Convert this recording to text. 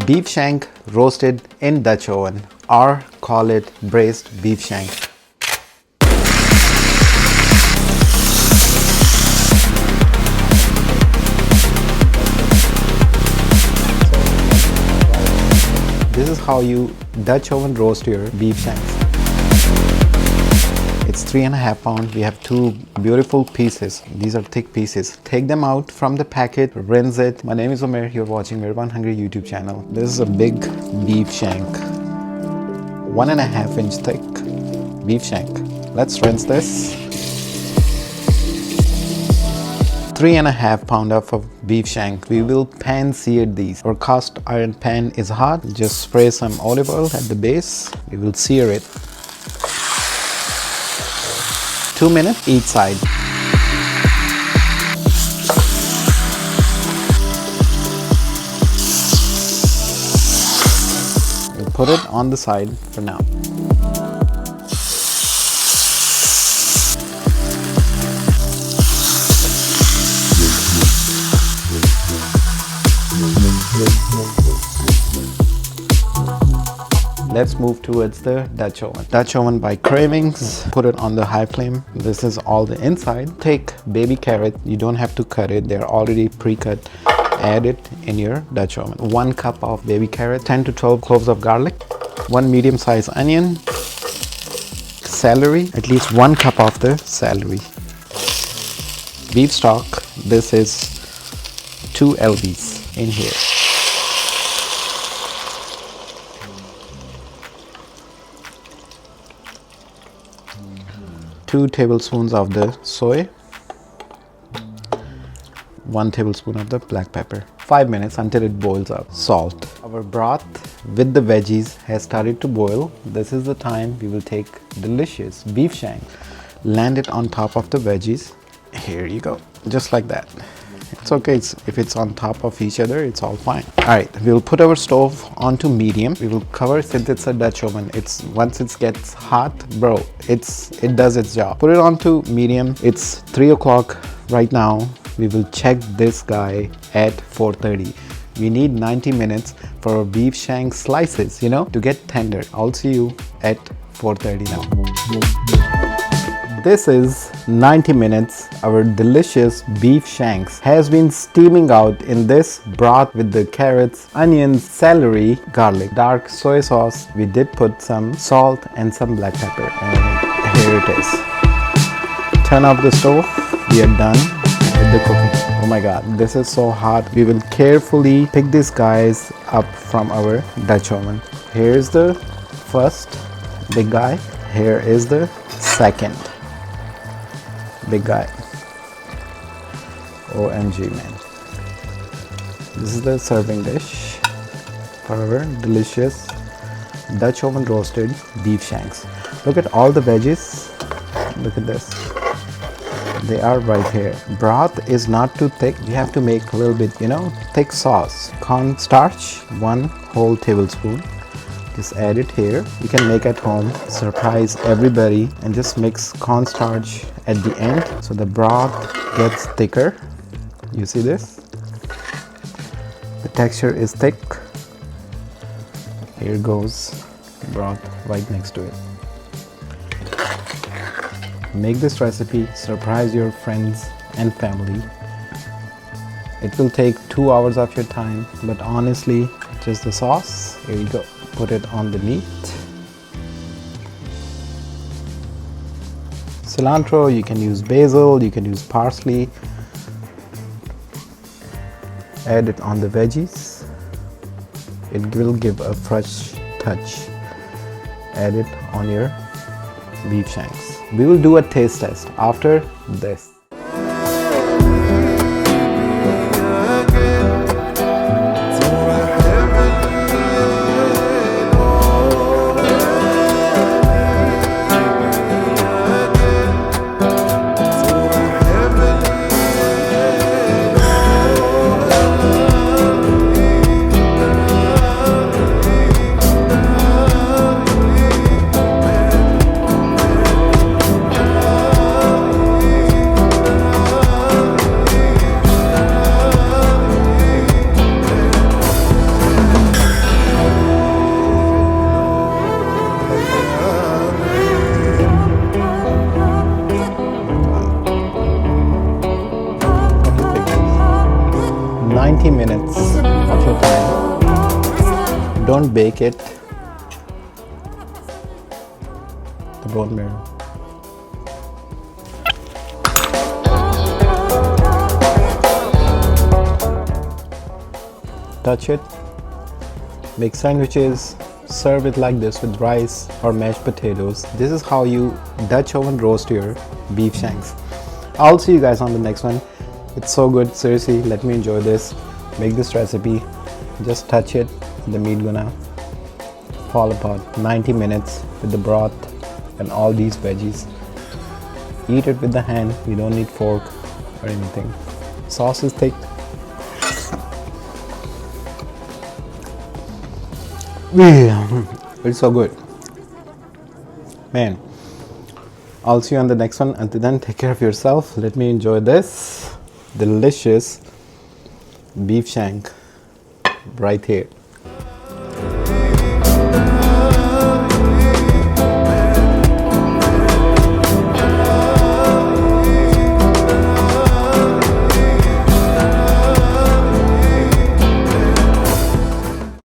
Beef shank roasted in Dutch oven, or call it braised beef shank. This is how you Dutch oven roast your beef shanks. It's 3.5 pounds. We have two beautiful pieces. These are thick pieces. Take them out from the packet, rinse it. My name is Mair. You're watching mairbornhungry YouTube channel. This is a big beef shank, 1.5 inch thick beef shank. Let's rinse this. 3.5 pounds of beef shank. We will pan sear these. Our cast iron pan is hot. Just spray some olive oil at the base. We will sear it. 2 minutes each side. We'll put it on the side for now. Let's move towards the Dutch oven. Dutch oven by cravings. Put it on the high flame. This is all the inside. Take baby carrot. You don't have to cut it. They're already pre-cut. Add it in your Dutch oven. 1 cup of baby carrot. 10 to 12 cloves of garlic. 1 medium-sized onion. Celery. At least 1 cup of the celery. Beef stock. This is 2 lbs in here. 2 tablespoons of the soy, 1 tablespoon of the black pepper. 5 minutes until it boils up. Salt. Our broth with the veggies has started to boil. This is the time we will take delicious beef shank, land it on top of the veggies. Here you go, just like that. It's okay, if it's on top of each other, it's all fine. Alright, we'll put our stove onto medium. We will cover, since it's a Dutch oven, once it gets hot, bro, it does its job. Put it onto medium. It's 3 o'clock right now. We will check this guy at 4:30. We need 90 minutes for our beef shank slices, to get tender. I'll see you at 4:30 now. This is 90 minutes. Our delicious beef shanks has been steaming out in this broth with the carrots, onions, celery, garlic, dark soy sauce. We did put some salt and some black pepper, and here it is. Turn off the stove. We are done with the cooking. Oh my god, this is so hot. We will carefully pick these guys up from our Dutch oven. Here's the first big guy. Here is the second big guy. OMG, man. This is the serving dish for our delicious Dutch oven roasted beef shanks. Look at all the veggies. Look at this. They are right here. Broth is not too thick. You have to make a little bit, thick sauce. Cornstarch, 1 whole tablespoon. Just add it here. You can make at home, surprise everybody, and just mix cornstarch at the end so the broth gets thicker. You see this? The texture is thick. Here goes broth right next to it. Make this recipe, surprise your friends and family. It will take 2 hours of your time, but honestly, just the sauce. Here you go. Put it on the meat. Cilantro, you can use basil, you can use parsley. Add it on the veggies. It will give a fresh touch. Add it on your beef shanks. We will do a taste test after this. Don't bake it. The bone marrow. Touch it. Make sandwiches. Serve it like this with rice or mashed potatoes. This is how you Dutch oven roast your beef shanks. I'll see you guys on the next one. It's so good, seriously. Let me enjoy this. Make this recipe. Just touch it. The meat gonna fall apart. 90 minutes with the broth and all these veggies. Eat it with the hand. You don't need fork or anything. Sauce is thick. It's so good, man. I'll see you on the next one. Until then, take care of yourself. Let me enjoy this delicious beef shank right here.